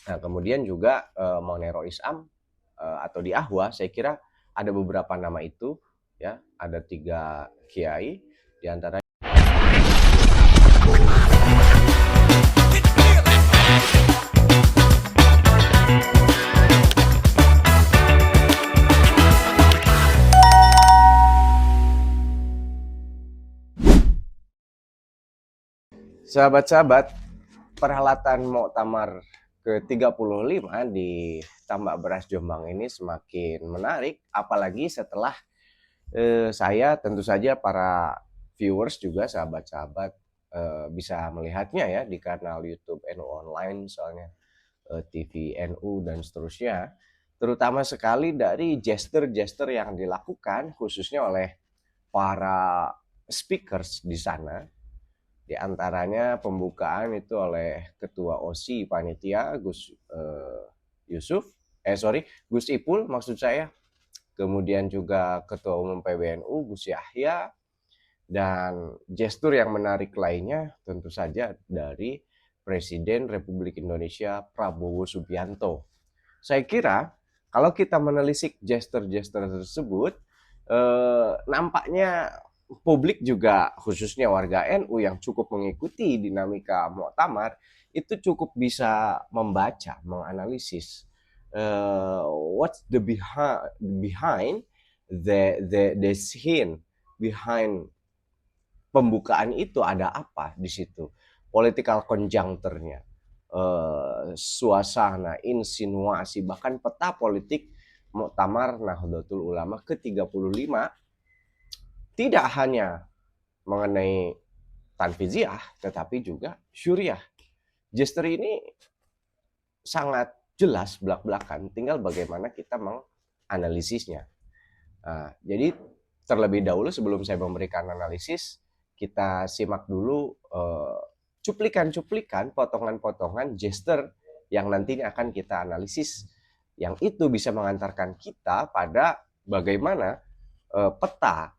Nah, kemudian juga mengenai Rois Am atau di Ahwa, saya kira ada beberapa nama itu, ya, ada 3 kiai di antara sahabat-sahabat. Perhelatan Muktamar ke-35 di Tambak Beras Jombang ini semakin menarik, apalagi setelah saya, tentu saja para viewers juga, sahabat-sahabat bisa melihatnya ya di kanal YouTube NU Online, soalnya TV NU dan seterusnya, terutama sekali dari gesture-gesture yang dilakukan khususnya oleh para speakers di sana. Di antaranya pembukaan itu oleh Ketua OSI Panitia Gus Gus Ipul maksud saya. Kemudian juga Ketua Umum PBNU Gus Yahya, dan gestur yang menarik lainnya tentu saja dari Presiden Republik Indonesia Prabowo Subianto. Saya kira kalau kita menelisik gestur-gestur tersebut, nampaknya publik juga, khususnya warga NU yang cukup mengikuti dinamika Muktamar, itu cukup bisa membaca, menganalisis what's the behind the scene behind pembukaan itu, ada apa di situ, political conjuncture-nya, suasana, insinuasi, bahkan peta politik Muktamar Nahdlatul Ulama ke-35 tidak hanya mengenai tanfiziah tetapi juga syuriah. Gestur ini sangat jelas belak-belakan, tinggal bagaimana kita menganalisisnya. Nah, jadi terlebih dahulu sebelum saya memberikan analisis, kita simak dulu cuplikan-cuplikan, potongan-potongan gestur yang nantinya akan kita analisis, yang itu bisa mengantarkan kita pada bagaimana peta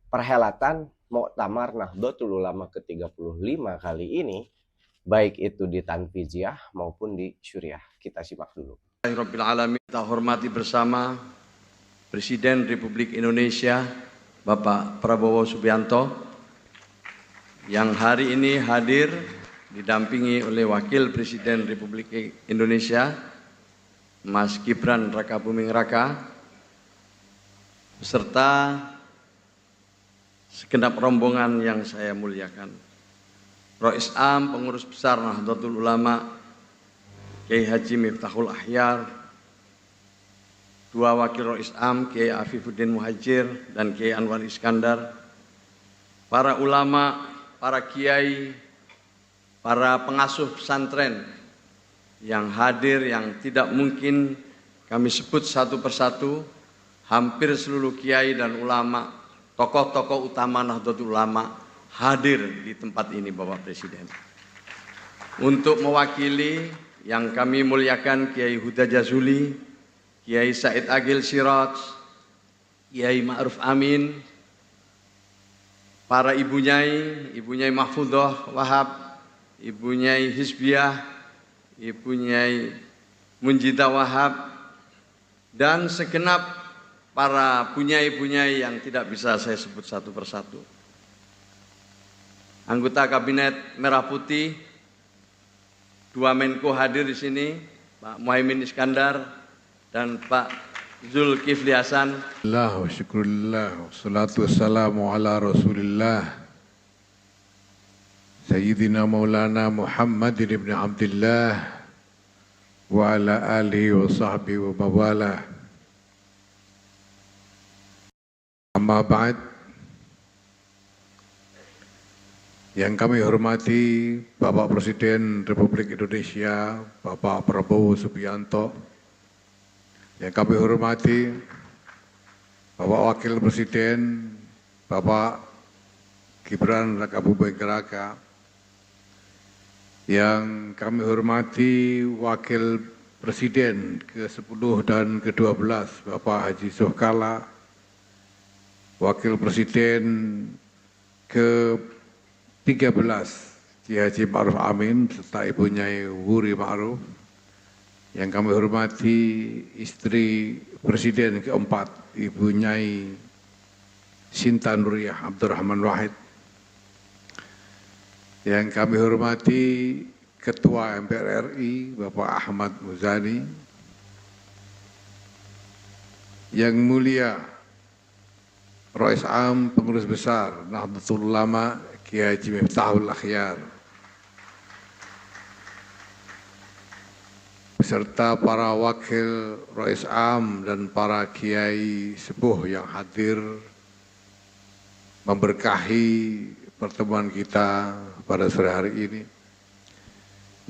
perhelatan Muktamar Nahdlatul Ulama ke-35 kali ini, baik itu di tanfiziah maupun di syuriah. Kita simak dulu. Rabbil alamin, kita hormati bersama Presiden Republik Indonesia Bapak Prabowo Subianto yang hari ini hadir didampingi oleh Wakil Presiden Republik Indonesia Mas Gibran Rakabuming Raka beserta segenap rombongan yang saya muliakan. Rois Am, Pengurus Besar Nahdlatul Ulama Kiai Haji Miftahul Ahyar, dua Wakil Rois Am Kiai Afifuddin Muhajir dan Kiai Anwar Iskandar, para ulama, para kiai, para pengasuh pesantren yang hadir, yang tidak mungkin kami sebut satu persatu, hampir seluruh kiai dan ulama, tokoh-tokoh utama Nahdlatul Ulama hadir di tempat ini Bapak Presiden. Untuk mewakili yang kami muliakan Kiai Huda Jazuli, Kiai Said Agil Siraj, Kiai Ma'ruf Amin, para Ibu Nyai Mahfudzoh Wahab, Ibu Nyai Hizbiyah, Ibu Nyai Munjidah Wahab, dan segenap para bunyai-bunyai yang tidak bisa saya sebut satu persatu. Anggota Kabinet Merah Putih, dua Menko hadir di sini, Pak Muhaimin Iskandar dan Pak Zulkifli Hasan. Alhamdulillah wa syukurillah wa salatu wassalamu ala rasulillah Sayyidina Maulana Muhammad ibn Abdullah wa ala alihi wa sahbihi wa mawala. Amma ba'd. Yang kami hormati Bapak Presiden Republik Indonesia, Bapak Prabowo Subianto. Yang kami hormati Bapak Wakil Presiden, Bapak Gibran Rakabuming Raka. Yang kami hormati Wakil Presiden ke-10 dan ke-12, Bapak Haji Sohkala. Wakil Presiden ke-13, Kiai Haji Ma'ruf Amin serta Ibu Nyai Wuri Ma'ruf, Yang kami hormati istri Presiden keempat, Ibu Nyai Sinta Nuriyah Abdurrahman Wahid. Yang kami hormati Ketua MPR RI, Bapak Ahmad Muzani. Yang mulia Rais Am Pengurus Besar Nahdlatul Ulama Kiai Haji Miftahul Akhyar, beserta para wakil Rais Am dan para kiai sepuh yang hadir memberkahi pertemuan kita pada sore hari ini.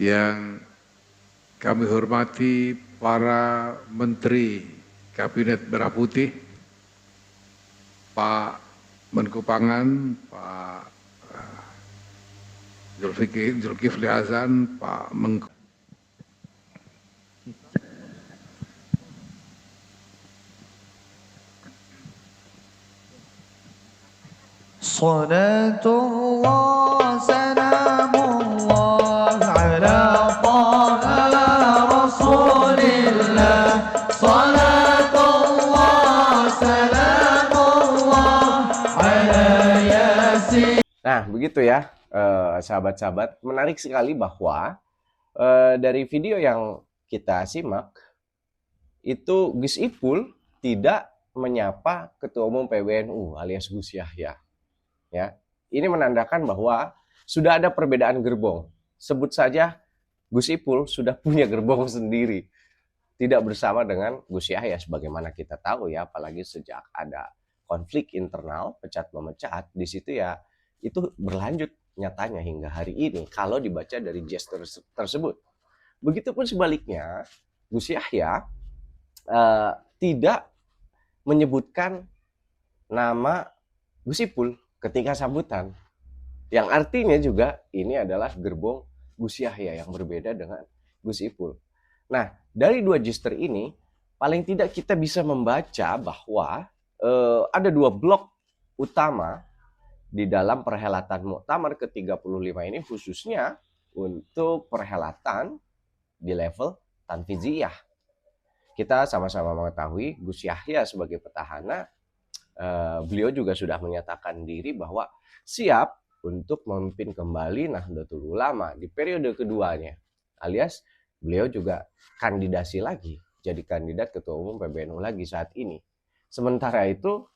Yang kami hormati para menteri Kabinet Merah Putih, Pak Menko Pangan, Pak Zulkifli Hasan, Pak Menko Salatullah salamullah ala taha rasulillah. Salatullah salamullah ala yasin. Nah, begitu ya, sahabat-sahabat. Menarik sekali bahwa dari video yang kita simak, itu Gus Ipul tidak menyapa Ketua Umum PBNU alias Gus Yahya. Ya, ini menandakan bahwa sudah ada perbedaan gerbong. Sebut saja Gus Ipul sudah punya gerbong sendiri, tidak bersama dengan Gus Yahya sebagaimana kita tahu ya, apalagi sejak ada konflik internal pecat memecat di situ ya, itu berlanjut nyatanya hingga hari ini kalau dibaca dari gestur tersebut. Begitupun sebaliknya, Gus Yahya tidak menyebutkan nama Gus Ipul ketika sambutan, yang artinya juga ini adalah gerbong Gus Yahya yang berbeda dengan Gus Ipul. Nah, dari dua gestur ini paling tidak kita bisa membaca bahwa ada dua blok utama di dalam perhelatan Muktamar ke-35 ini, khususnya untuk perhelatan di level tanfiziyah. Kita sama-sama mengetahui Gus Yahya sebagai petahana, beliau juga sudah menyatakan diri bahwa siap untuk memimpin kembali Nahdlatul Ulama di periode keduanya, alias beliau juga kandidasi lagi jadi kandidat Ketua Umum PBNU lagi saat ini. Sementara itu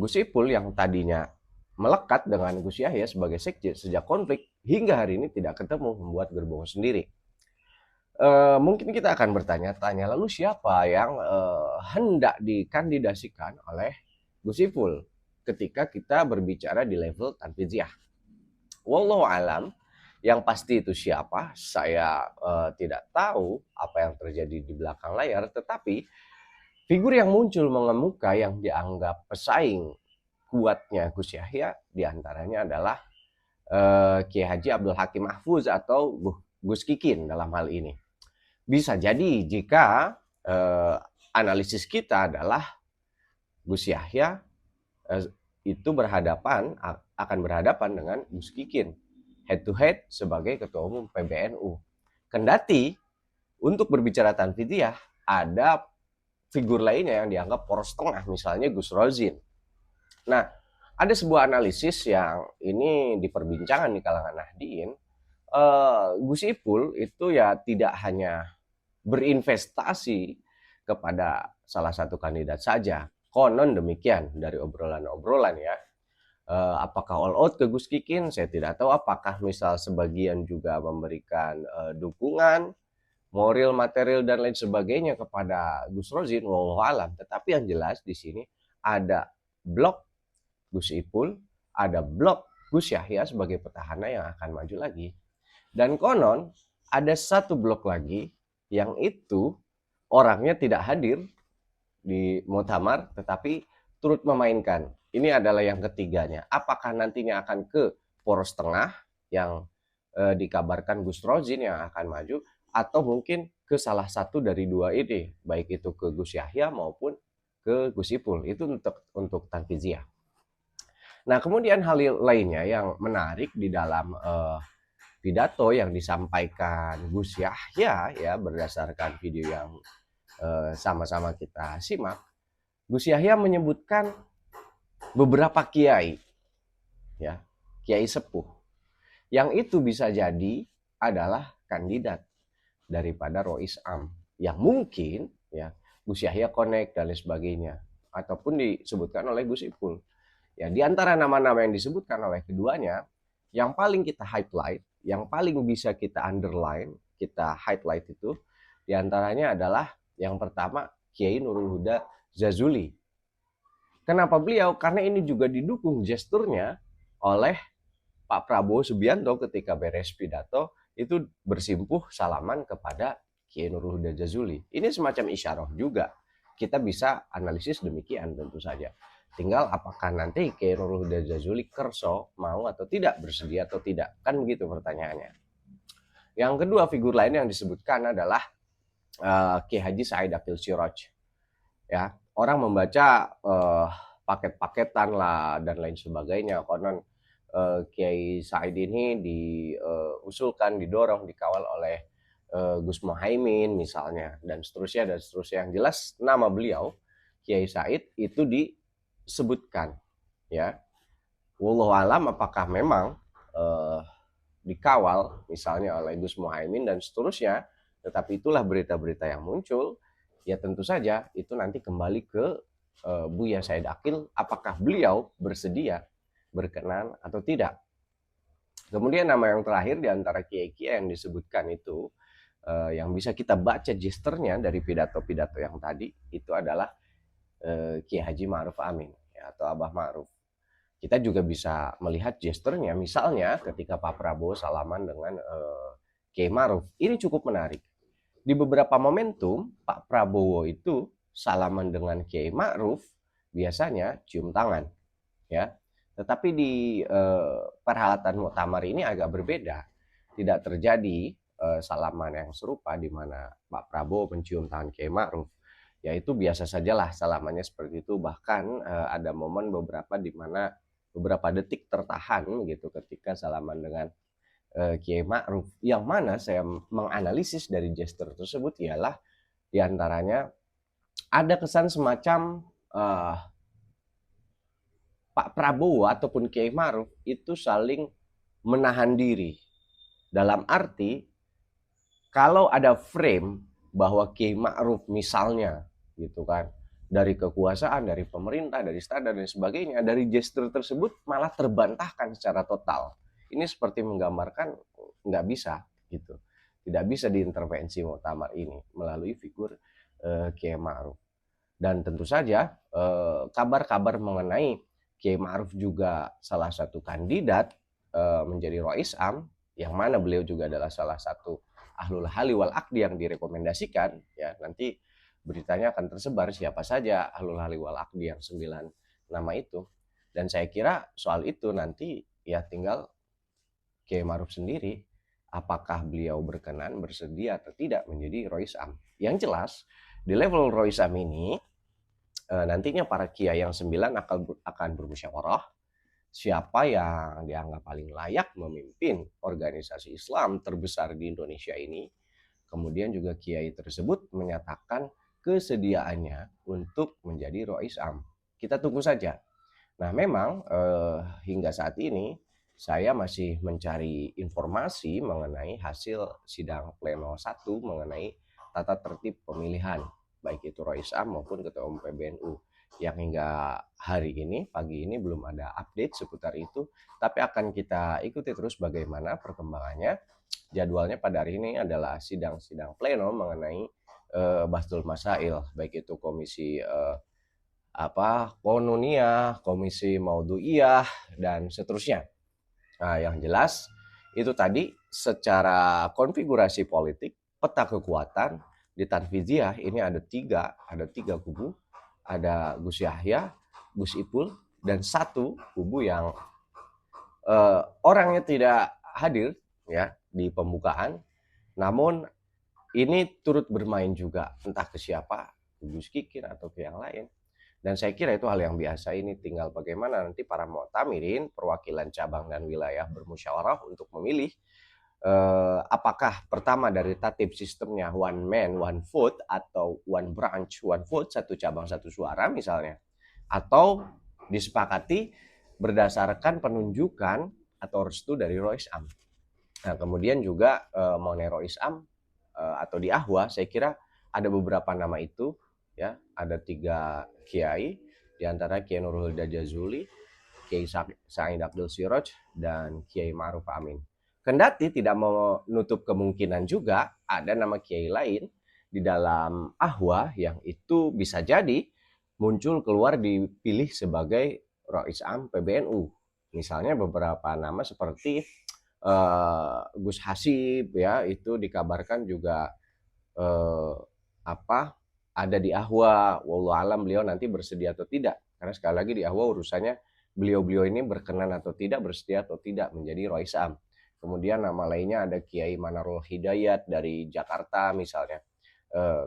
Gus Ipul yang tadinya melekat dengan Gus Yahya sebagai sekjen sejak konflik hingga hari ini tidak ketemu, membuat gerbong sendiri. Mungkin kita akan bertanya-tanya, lalu siapa yang hendak dikandidasikan oleh Gus Ipul ketika kita berbicara di level tanfiziyah? Wallahu alam, yang pasti itu siapa saya tidak tahu apa yang terjadi di belakang layar, tetapi figur yang muncul mengemuka yang dianggap pesaing kuatnya Gus Yahya diantaranya adalah Kiai Haji Abdul Hakim Mahfuz atau Gus Kikin dalam hal ini. Bisa jadi jika analisis kita adalah Gus Yahya itu akan berhadapan dengan Gus Kikin head to head sebagai Ketua Umum PBNU. Kendati untuk berbicara tanfidiyah ada figur lainnya yang dianggap poros tengah, misalnya Gus Rozin. Nah, ada sebuah analisis yang ini diperbincangkan di kalangan Nahdien. Gus Ipul itu ya tidak hanya berinvestasi kepada salah satu kandidat saja. Konon demikian dari obrolan-obrolan ya. Apakah all out ke Gus Kikin? Saya tidak tahu. Apakah misal sebagian juga memberikan dukungan moral, material dan lain sebagainya kepada Gus Rozin? Wallahu alam. Tetapi yang jelas di sini ada blok Gus Ipul, ada blok Gus Yahya sebagai petahana yang akan maju lagi. Dan konon ada satu blok lagi yang itu orangnya tidak hadir di Muktamar tetapi turut memainkan. Ini adalah yang ketiganya. Apakah nantinya akan ke poros tengah yang dikabarkan Gus Rozin yang akan maju, atau mungkin ke salah satu dari dua ini, baik itu ke Gus Yahya maupun ke Gus Ipul. Itu untuk tanfiziyah. Nah, kemudian hal lainnya yang menarik di dalam pidato yang disampaikan Gus Yahya ya berdasarkan video yang sama-sama kita simak. Gus Yahya menyebutkan beberapa kiai ya, kiai sepuh yang itu bisa jadi adalah kandidat daripada Rois Am yang mungkin ya Gus Yahya connect dan lain sebagainya ataupun disebutkan oleh Gus Ipul. Ya, di antara nama-nama yang disebutkan oleh keduanya, yang paling kita highlight, yang paling bisa kita underline, kita highlight itu di antaranya adalah yang pertama Kiai Nurul Huda Jazuli. Kenapa beliau? Karena ini juga didukung gesturnya oleh Pak Prabowo Subianto ketika beres pidato itu bersimpuh salaman kepada Kiai Nurul Huda Jazuli. Ini semacam isyarah juga. Kita bisa analisis demikian tentu saja. Tinggal apakah nanti Kiai Nurul Huda Jazuli kerso mau atau tidak, bersedia atau tidak. Kan begitu pertanyaannya. Yang kedua figur lain yang disebutkan adalah Kiai Haji Said Akil Siraj. Ya, orang membaca paket-paketan lah dan lain sebagainya. Konon Kiai Said ini diusulkan, didorong, dikawal oleh Gus Muhaimin misalnya dan seterusnya. Yang jelas nama beliau Kiai Said itu disebutkan ya. Wallahu alam apakah memang dikawal misalnya oleh Gus Muhaimin dan seterusnya, tetapi itulah berita-berita yang muncul. Ya tentu saja itu nanti kembali ke Buya Said Akil, apakah beliau bersedia, berkenan atau tidak. Kemudian nama yang terakhir di antara kiai-kiai yang disebutkan itu yang bisa kita baca gesturnya dari pidato-pidato yang tadi itu adalah Kiai Haji Ma'ruf Amin ya, atau Abah Ma'ruf. Kita juga bisa melihat gesturnya misalnya ketika Pak Prabowo salaman dengan Kiai Ma'ruf. Ini cukup menarik. Di beberapa momentum Pak Prabowo itu salaman dengan Kiai Ma'ruf biasanya cium tangan ya. Tetapi di perhelatan muktamar ini agak berbeda. Tidak terjadi salaman yang serupa di mana Pak Prabowo mencium tangan Kiai Ma'ruf. Ya itu biasa sajalah salamannya seperti itu. Bahkan ada momen beberapa di mana beberapa detik tertahan gitu ketika salaman dengan Kiai Ma'ruf. Yang mana saya menganalisis dari gestur tersebut ialah diantaranya ada kesan semacam Pak Prabowo ataupun Kiai Ma'ruf itu saling menahan diri. Dalam arti kalau ada frame bahwa Kiai Ma'ruf misalnya gitu kan dari kekuasaan, dari pemerintah, dari standar dan sebagainya, dari gestur tersebut malah terbantahkan secara total. Ini seperti menggambarkan nggak bisa gitu. Tidak bisa diintervensi muktamar ini melalui figur Kiai Ma'ruf. Dan tentu saja kabar-kabar mengenai Kiai Ma'ruf juga salah satu kandidat menjadi Rois Am, yang mana beliau juga adalah salah satu ahlul hali wal aqdi yang direkomendasikan ya, nanti beritanya akan tersebar siapa saja ahlul hali wal aqdi yang 9 nama itu. Dan saya kira soal itu nanti ya tinggal Kiai Ma'ruf sendiri apakah beliau berkenan, bersedia atau tidak menjadi Rois Am. Yang jelas di level Rois Am ini nantinya para kiai yang 9 akan bermusyawarah siapa yang dianggap paling layak memimpin organisasi Islam terbesar di Indonesia ini. Kemudian juga kiai tersebut menyatakan kesediaannya untuk menjadi Rois Am. Kita tunggu saja. Nah memang hingga saat ini saya masih mencari informasi mengenai hasil sidang pleno 1 mengenai tata tertib pemilihan baik itu Rois Am maupun Ketua Umum PBNU. Yang hingga hari ini, pagi ini belum ada update seputar itu, tapi akan kita ikuti terus bagaimana perkembangannya. Jadwalnya pada hari ini adalah sidang-sidang pleno mengenai Bahsul Masail, baik itu komisi Konuniyah, komisi Maudu'iyah, dan seterusnya. Nah, yang jelas itu tadi secara konfigurasi politik, peta kekuatan di Tanfiziah ini ada tiga kubu. Ada Gus Yahya, Gus Ipul, dan satu kubu yang orangnya tidak hadir ya di pembukaan. Namun ini turut bermain juga entah ke siapa, Gus Kikir atau ke yang lain. Dan saya kira itu hal yang biasa. Ini tinggal bagaimana nanti para mu'tamirin, perwakilan cabang dan wilayah bermusyawarah untuk memilih apakah pertama dari tatib sistemnya one man one vote atau one branch one vote, satu cabang satu suara misalnya, atau disepakati berdasarkan penunjukan atau restu dari Rois Am. Nah, kemudian juga mengenai Rois Am atau di Ahwa, saya kira ada beberapa nama itu, ya, ada 3 kiai, di antara Kiai Nurul Huda Jazuli, Kiai Said Abdul Siroj, dan Kiai Ma'ruf Amin. Kendati tidak menutup kemungkinan juga ada nama kiai lain di dalam Ahwa yang itu bisa jadi muncul keluar dipilih sebagai Rois Am PBNU. Misalnya beberapa nama seperti Gus Hasib, ya, itu dikabarkan juga ada di Ahwa. Wallahu alam beliau nanti bersedia atau tidak, karena sekali lagi di Ahwa urusannya beliau-beliau ini berkenan atau tidak, bersedia atau tidak menjadi Rois Am. Kemudian nama lainnya ada Kiai Manarul Hidayat dari Jakarta misalnya,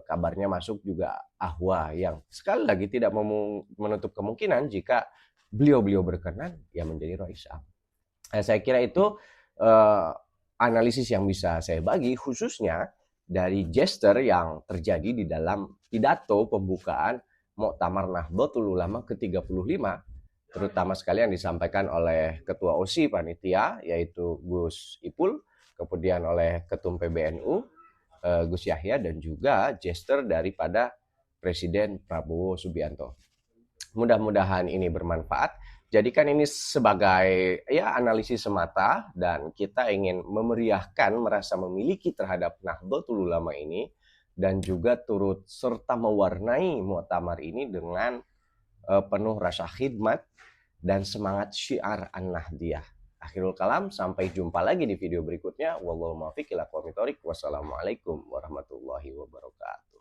kabarnya masuk juga Ahwa, yang sekali lagi tidak menutup kemungkinan jika beliau-beliau berkenan ya menjadi Rois Am. Saya kira itu analisis yang bisa saya bagi, khususnya dari gesture yang terjadi di dalam pidato pembukaan Muktamar Nahdlatul Ulama ke-35, terutama sekali yang disampaikan oleh Ketua OSI Panitia, yaitu Gus Ipul, kemudian oleh Ketum PBNU, Gus Yahya, dan juga gesture daripada Presiden Prabowo Subianto. Mudah-mudahan ini bermanfaat. Jadikan ini sebagai ya analisis semata, dan kita ingin memeriahkan merasa memiliki terhadap Nahdlatul Ulama ini, dan juga turut serta mewarnai muktamar ini dengan penuh rasa khidmat dan semangat syiar An-Nahdiyah. Akhirul kalam, sampai jumpa lagi di video berikutnya. Wallahu muwaffiq ila aqwamit thoriq. Wassalamualaikum warahmatullahi wabarakatuh.